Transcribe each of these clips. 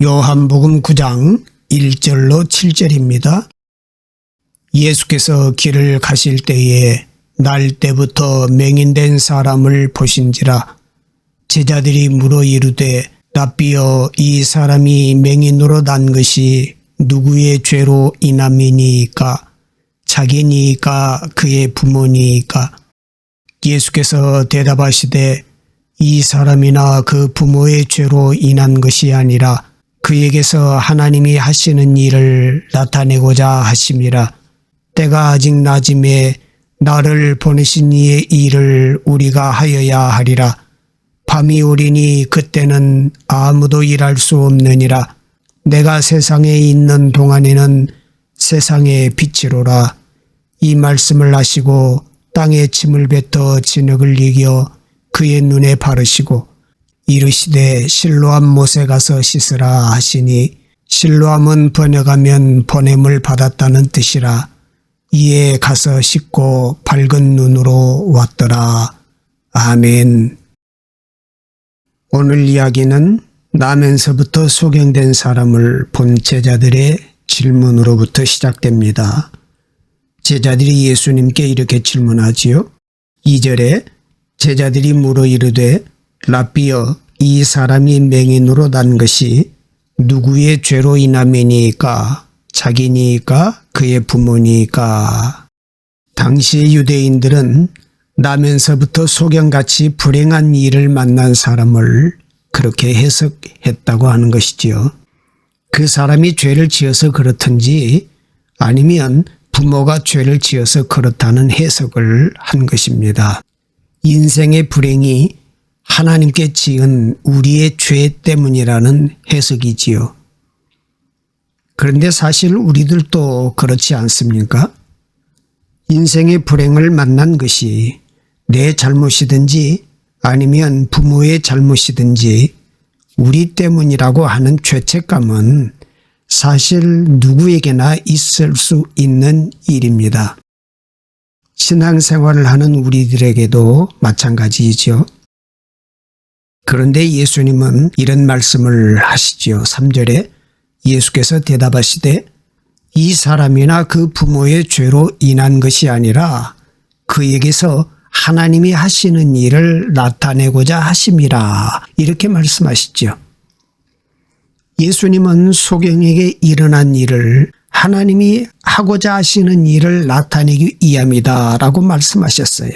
요한복음 9장 1절로 7절입니다. 예수께서 길을 가실 때에 날 때부터 맹인된 사람을 보신지라. 제자들이 물어 이르되 랍비여, 이 사람이 맹인으로 난 것이 누구의 죄로 인함이니이까? 자기니이까 그의 부모니이까? 예수께서 대답하시되 이 사람이나 그 부모의 죄로 인한 것이 아니라 그에게서 하나님이 하시는 일을 나타내고자 하심이라. 때가 아직 낮음에 나를 보내신 이의 일을 우리가 하여야 하리라. 밤이 오리니 그때는 아무도 일할 수 없느니라. 내가 세상에 있는 동안에는 세상의 빛이로라. 이 말씀을 하시고 땅에 침을 뱉어 진흙을 이겨 그의 눈에 바르시고 이르시되 실로암 못에 가서 씻으라 하시니, 실로암은 번역하면 보냄을 받았다는 뜻이라. 이에 가서 씻고 밝은 눈으로 왔더라. 아멘. 오늘 이야기는 나면서부터 소경된 사람을 본 제자들의 질문으로부터 시작됩니다. 제자들이 예수님께 이렇게 질문하지요. 2절에 제자들이 물어 이르되 랍비여, 이 사람이 맹인으로 난 것이 누구의 죄로 인함이니이까? 자기니이까 그의 부모니이까? 당시 유대인들은 나면서부터 소경같이 불행한 일을 만난 사람을 그렇게 해석했다고 하는 것이지요. 그 사람이 죄를 지어서 그렇든지 아니면 부모가 죄를 지어서 그렇다는 해석을 한 것입니다. 인생의 불행이 하나님께 지은 우리의 죄 때문이라는 해석이지요. 그런데 사실 우리들도 그렇지 않습니까? 인생의 불행을 만난 것이 내 잘못이든지 아니면 부모의 잘못이든지 우리 때문이라고 하는 죄책감은 사실 누구에게나 있을 수 있는 일입니다. 신앙생활을 하는 우리들에게도 마찬가지이죠. 그런데 예수님은 이런 말씀을 하시지요. 3절에 예수께서 대답하시되 이 사람이나 그 부모의 죄로 인한 것이 아니라 그에게서 하나님이 하시는 일을 나타내고자 하심이라. 이렇게 말씀하시죠. 예수님은 소경에게 일어난 일을 하나님이 하고자 하시는 일을 나타내기 위함이다 라고 말씀하셨어요.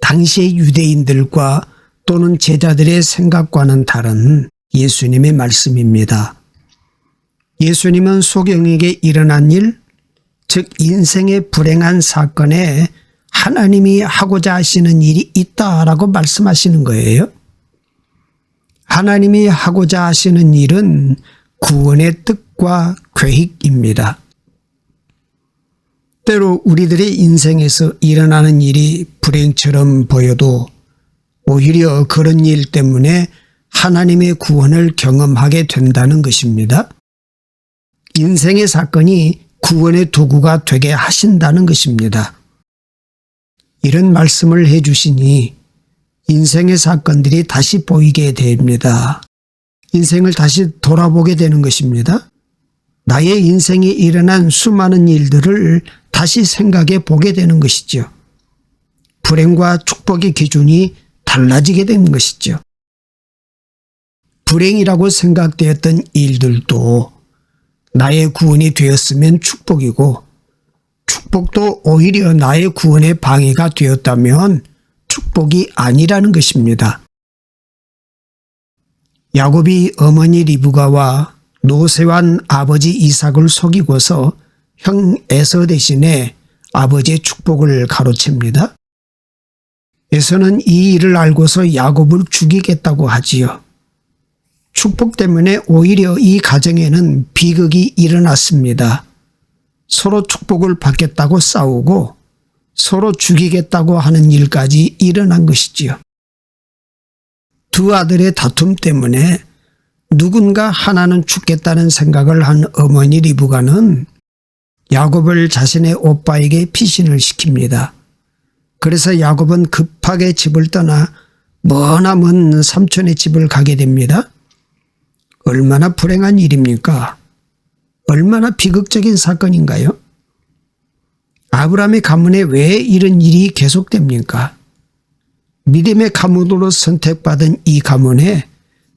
당시의 유대인들과 또는 제자들의 생각과는 다른 예수님의 말씀입니다. 예수님은 소경에게 일어난 일, 즉 인생의 불행한 사건에 하나님이 하고자 하시는 일이 있다라고 말씀하시는 거예요. 하나님이 하고자 하시는 일은 구원의 뜻과 계획입니다. 때로 우리들의 인생에서 일어나는 일이 불행처럼 보여도 오히려 그런 일 때문에 하나님의 구원을 경험하게 된다는 것입니다. 인생의 사건이 구원의 도구가 되게 하신다는 것입니다. 이런 말씀을 해 주시니 인생의 사건들이 다시 보이게 됩니다. 인생을 다시 돌아보게 되는 것입니다. 나의 인생에 일어난 수많은 일들을 다시 생각해 보게 되는 것이죠. 불행과 축복의 기준이 달라지게 되는 것이죠. 불행이라고 생각되었던 일들도 나의 구원이 되었으면 축복이고, 축복도 오히려 나의 구원의 방해가 되었다면 축복이 아니라는 것입니다. 야곱이 어머니 리브가와 노쇠한 아버지 이삭을 속이고서 형 에서 대신에 아버지의 축복을 가로챕니다. 에서는 이 일을 알고서 야곱을 죽이겠다고 하지요. 축복 때문에 오히려 이 가정에는 비극이 일어났습니다. 서로 축복을 받겠다고 싸우고 서로 죽이겠다고 하는 일까지 일어난 것이지요. 두 아들의 다툼 때문에 누군가 하나는 죽겠다는 생각을 한 어머니 리브가는 야곱을 자신의 오빠에게 피신을 시킵니다. 그래서 야곱은 급하게 집을 떠나 머나먼 삼촌의 집을 가게 됩니다. 얼마나 불행한 일입니까? 얼마나 비극적인 사건인가요? 아브라함의 가문에 왜 이런 일이 계속됩니까? 믿음의 가문으로 선택받은 이 가문에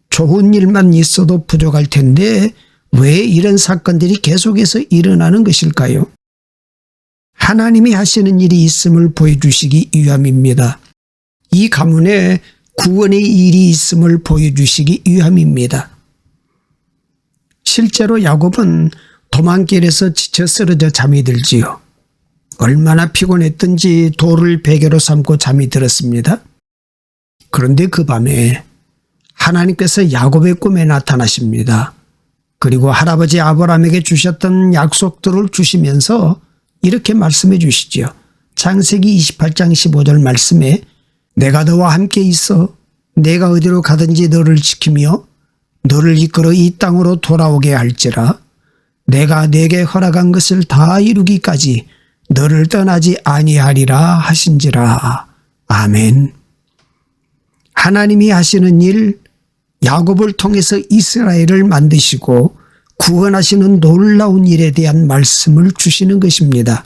좋은 일만 있어도 부족할 텐데 왜 이런 사건들이 계속해서 일어나는 것일까요? 하나님이 하시는 일이 있음을 보여주시기 위함입니다. 이 가문에 구원의 일이 있음을 보여주시기 위함입니다. 실제로 야곱은 도망길에서 지쳐 쓰러져 잠이 들지요. 얼마나 피곤했던지 돌을 베개로 삼고 잠이 들었습니다. 그런데 그 밤에 하나님께서 야곱의 꿈에 나타나십니다. 그리고 할아버지 아브라함에게 주셨던 약속들을 주시면서 이렇게 말씀해 주시지요. 창세기 28장 15절 말씀에 내가 너와 함께 있어 내가 어디로 가든지 너를 지키며 너를 이끌어 이 땅으로 돌아오게 할지라 내가 내게 허락한 것을 다 이루기까지 너를 떠나지 아니하리라 하신지라. 아멘. 하나님이 하시는 일, 야곱을 통해서 이스라엘을 만드시고 구원하시는 놀라운 일에 대한 말씀을 주시는 것입니다.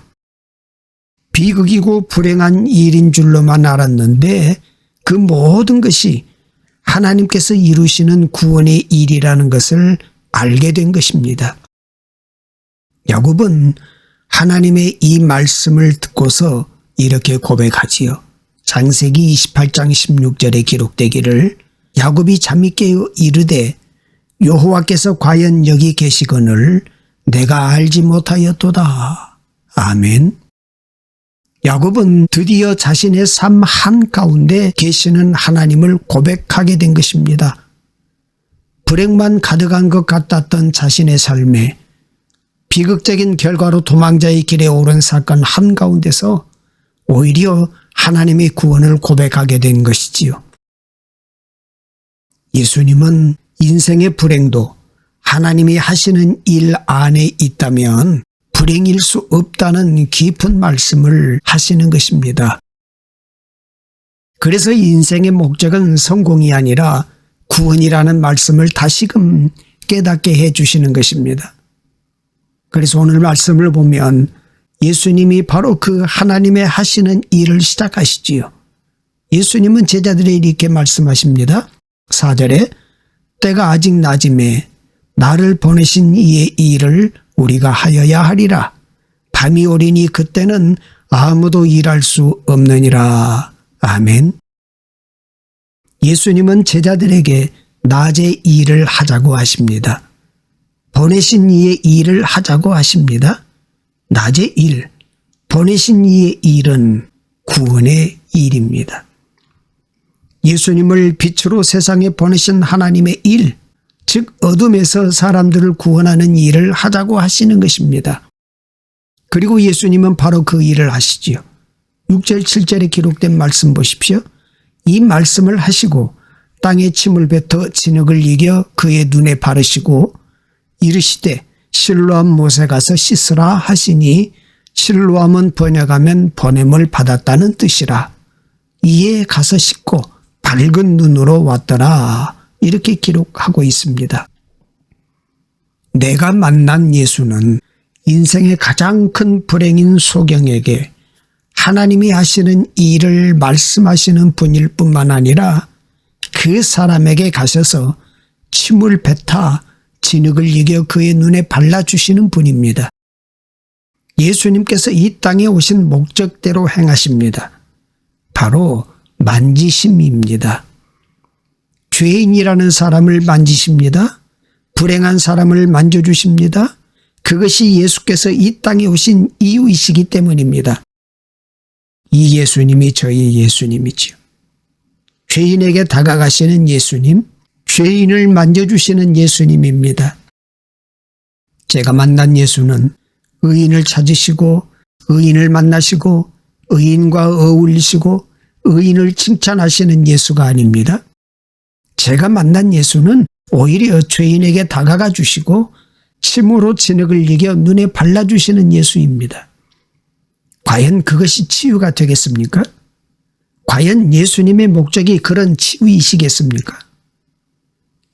비극이고 불행한 일인 줄로만 알았는데 그 모든 것이 하나님께서 이루시는 구원의 일이라는 것을 알게 된 것입니다. 야곱은 하나님의 이 말씀을 듣고서 이렇게 고백하지요. 창세기 28장 16절에 기록되기를 야곱이 잠이 깨어 이르되 여호와께서 과연 여기 계시거늘 내가 알지 못하였도다. 아멘. 야곱은 드디어 자신의 삶 한가운데 계시는 하나님을 고백하게 된 것입니다. 불행만 가득한 것 같았던 자신의 삶에 비극적인 결과로 도망자의 길에 오른 사건 한가운데서 오히려 하나님의 구원을 고백하게 된 것이지요. 예수님은 인생의 불행도 하나님이 하시는 일 안에 있다면 불행일 수 없다는 깊은 말씀을 하시는 것입니다. 그래서 인생의 목적은 성공이 아니라 구원이라는 말씀을 다시금 깨닫게 해 주시는 것입니다. 그래서 오늘 말씀을 보면 예수님이 바로 그 하나님의 하시는 일을 시작하시지요. 예수님은 제자들에게 이렇게 말씀하십니다. 4절에 때가 아직 낮음에 나를 보내신 이의 일을 우리가 하여야 하리라. 밤이 오리니 그때는 아무도 일할 수 없느니라. 아멘. 예수님은 제자들에게 낮에 일을 하자고 하십니다. 보내신 이의 일을 하자고 하십니다. 낮의 일, 보내신 이의 일은 구원의 일입니다. 예수님을 빛으로 세상에 보내신 하나님의 일, 즉 어둠에서 사람들을 구원하는 일을 하자고 하시는 것입니다. 그리고 예수님은 바로 그 일을 하시지요. 6절 7절에 기록된 말씀 보십시오. 이 말씀을 하시고 땅에 침을 뱉어 진흙을 이겨 그의 눈에 바르시고 이르시되 실로암 못에 가서 씻으라 하시니 실로암은 번역하면 보냄을 받았다는 뜻이라. 이에 가서 씻고 밝은 눈으로 왔더라. 이렇게 기록하고 있습니다. 내가 만난 예수는 인생의 가장 큰 불행인 소경에게 하나님이 하시는 일을 말씀하시는 분일 뿐만 아니라 그 사람에게 가셔서 침을 뱉어 진흙을 이겨 그의 눈에 발라주시는 분입니다. 예수님께서 이 땅에 오신 목적대로 행하십니다. 바로 만지심입니다. 죄인이라는 사람을 만지십니다. 불행한 사람을 만져주십니다. 그것이 예수께서 이 땅에 오신 이유이시기 때문입니다. 이 예수님이 저희 예수님이지요. 죄인에게 다가가시는 예수님, 죄인을 만져주시는 예수님입니다. 제가 만난 예수는 의인을 찾으시고 의인을 만나시고 의인과 어울리시고 의인을 칭찬하시는 예수가 아닙니다. 제가 만난 예수는 오히려 죄인에게 다가가 주시고 침으로 진흙을 이겨 눈에 발라주시는 예수입니다. 과연 그것이 치유가 되겠습니까? 과연 예수님의 목적이 그런 치유이시겠습니까?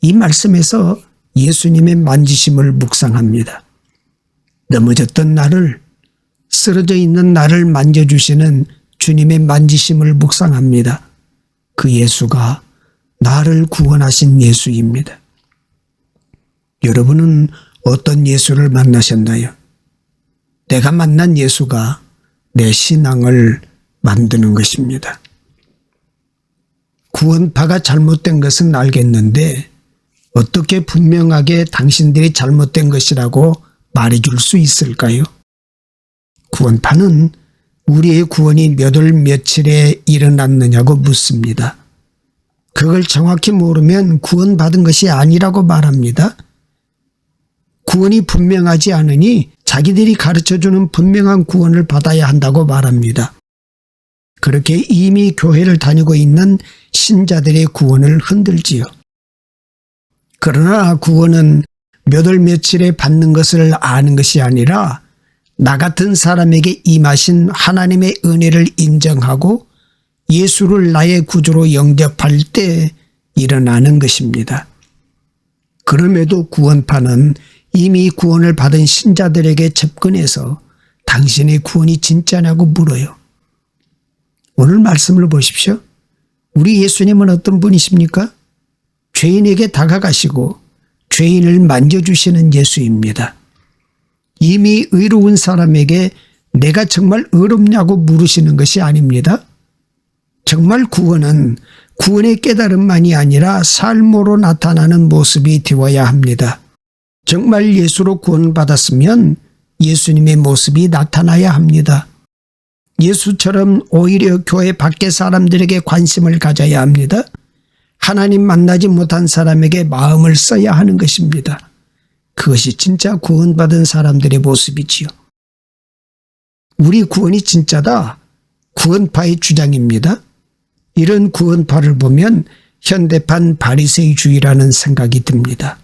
이 말씀에서 예수님의 만지심을 묵상합니다. 넘어졌던 나를, 쓰러져 있는 나를 만져주시는 주님의 만지심을 묵상합니다. 그 예수가 나를 구원하신 예수입니다. 여러분은 어떤 예수를 만나셨나요? 내가 만난 예수가 내 신앙을 만드는 것입니다. 구원파가 잘못된 것은 알겠는데 어떻게 분명하게 당신들이 잘못된 것이라고 말해줄 수 있을까요? 구원파는 우리의 구원이 몇 월 며칠에 일어났느냐고 묻습니다. 그걸 정확히 모르면 구원받은 것이 아니라고 말합니다. 구원이 분명하지 않으니 자기들이 가르쳐주는 분명한 구원을 받아야 한다고 말합니다. 그렇게 이미 교회를 다니고 있는 신자들의 구원을 흔들지요. 그러나 구원은 몇 월 며칠에 받는 것을 아는 것이 아니라 나 같은 사람에게 임하신 하나님의 은혜를 인정하고 예수를 나의 구주로 영접할 때 일어나는 것입니다. 그럼에도 구원파는 이미 구원을 받은 신자들에게 접근해서 당신의 구원이 진짜냐고 물어요. 오늘 말씀을 보십시오. 우리 예수님은 어떤 분이십니까? 죄인에게 다가가시고 죄인을 만져주시는 예수입니다. 이미 의로운 사람에게 내가 정말 의롭냐고 물으시는 것이 아닙니다. 정말 구원은 구원의 깨달음만이 아니라 삶으로 나타나는 모습이 되어야 합니다. 정말 예수로 구원받았으면 예수님의 모습이 나타나야 합니다. 예수처럼 오히려 교회 밖의 사람들에게 관심을 가져야 합니다. 하나님 만나지 못한 사람에게 마음을 써야 하는 것입니다. 그것이 진짜 구원받은 사람들의 모습이지요. 우리 구원이 진짜다. 구원파의 주장입니다. 이런 구원파를 보면 현대판 바리새이주의라는 생각이 듭니다.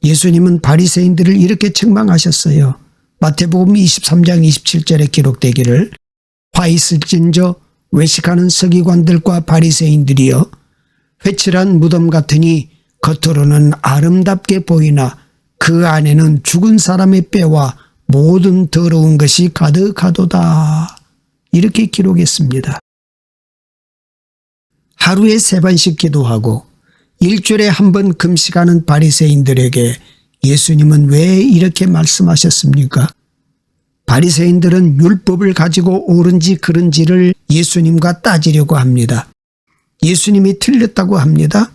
예수님은 바리새인들을 이렇게 책망하셨어요. 마태복음 23장 27절에 기록되기를 화 있을진저 외식하는 서기관들과 바리새인들이여 회칠한 무덤 같으니 겉으로는 아름답게 보이나 그 안에는 죽은 사람의 뼈와 모든 더러운 것이 가득하도다. 이렇게 기록했습니다. 하루에 3번씩 기도하고 일주일에 한 번 금식하는 바리새인들에게 예수님은 왜 이렇게 말씀하셨습니까? 바리새인들은 율법을 가지고 옳은지 그른지를 예수님과 따지려고 합니다. 예수님이 틀렸다고 합니다.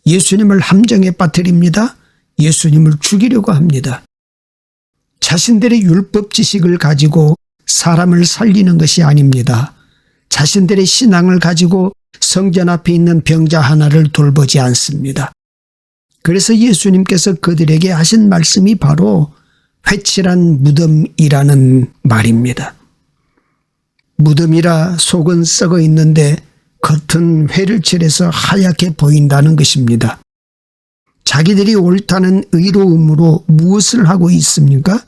예수님을 함정에 빠뜨립니다. 예수님을 죽이려고 합니다. 자신들의 율법 지식을 가지고 사람을 살리는 것이 아닙니다. 자신들의 신앙을 가지고 성전 앞에 있는 병자 하나를 돌보지 않습니다. 그래서 예수님께서 그들에게 하신 말씀이 바로 회칠한 무덤이라는 말입니다. 무덤이라 속은 썩어 있는데 겉은 회를 칠해서 하얗게 보인다는 것입니다. 자기들이 옳다는 의로움으로 무엇을 하고 있습니까?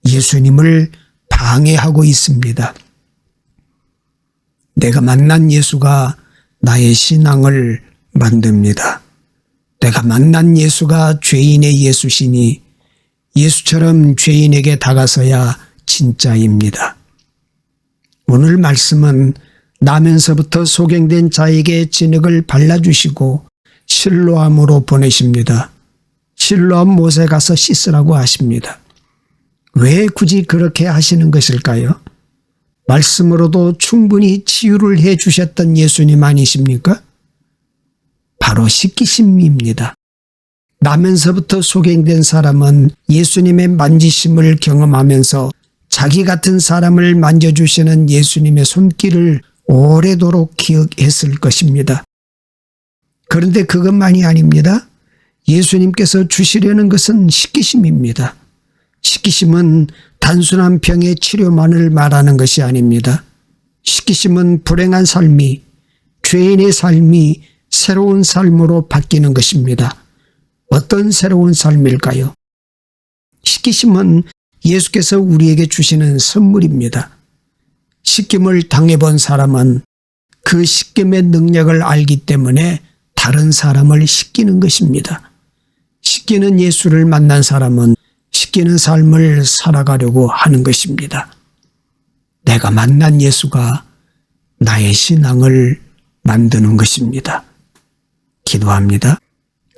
예수님을 방해하고 있습니다. 내가 만난 예수가 나의 신앙을 만듭니다. 내가 만난 예수가 죄인의 예수시니 예수처럼 죄인에게 다가서야 진짜입니다. 오늘 말씀은 나면서부터 소경된 자에게 진흙을 발라주시고 실로암으로 보내십니다. 실로암 못에 가서 씻으라고 하십니다. 왜 굳이 그렇게 하시는 것일까요? 말씀으로도 충분히 치유를 해 주셨던 예수님 아니십니까? 바로 씻기심입니다. 나면서부터 소경된 사람은 예수님의 만지심을 경험하면서 자기 같은 사람을 만져주시는 예수님의 손길을 오래도록 기억했을 것입니다. 그런데 그것만이 아닙니다. 예수님께서 주시려는 것은 씻기심입니다. 씻기심은 단순한 병의 치료만을 말하는 것이 아닙니다. 씻기심은 불행한 삶이, 죄인의 삶이 새로운 삶으로 바뀌는 것입니다. 어떤 새로운 삶일까요? 씻기심은 예수께서 우리에게 주시는 선물입니다. 씻김을 당해본 사람은 그 씻김의 능력을 알기 때문에 다른 사람을 씻기는 것입니다. 시키는 예수를 만난 사람은 시키는 삶을 살아가려고 하는 것입니다. 내가 만난 예수가 나의 신앙을 만드는 것입니다. 기도합니다.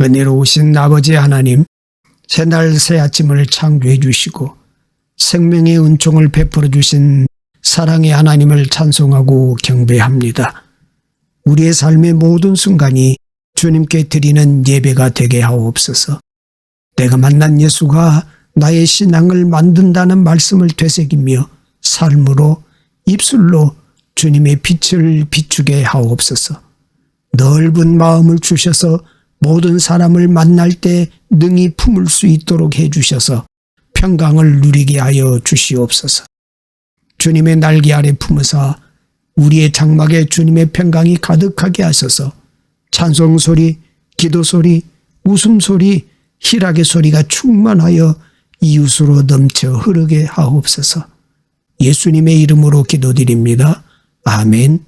은혜로우신 아버지 하나님, 새날 새 아침을 창조해 주시고 생명의 은총을 베풀어 주신 사랑의 하나님을 찬송하고 경배합니다. 우리의 삶의 모든 순간이 주님께 드리는 예배가 되게 하옵소서. 내가 만난 예수가 나의 신앙을 만든다는 말씀을 되새기며 삶으로 입술로 주님의 빛을 비추게 하옵소서. 넓은 마음을 주셔서 모든 사람을 만날 때 능히 품을 수 있도록 해주셔서 평강을 누리게 하여 주시옵소서. 주님의 날개 아래 품으사 우리의 장막에 주님의 평강이 가득하게 하셔서 찬송소리, 기도소리, 웃음소리, 희락의 소리가 충만하여 이웃으로 넘쳐 흐르게 하옵소서. 예수님의 이름으로 기도드립니다. 아멘.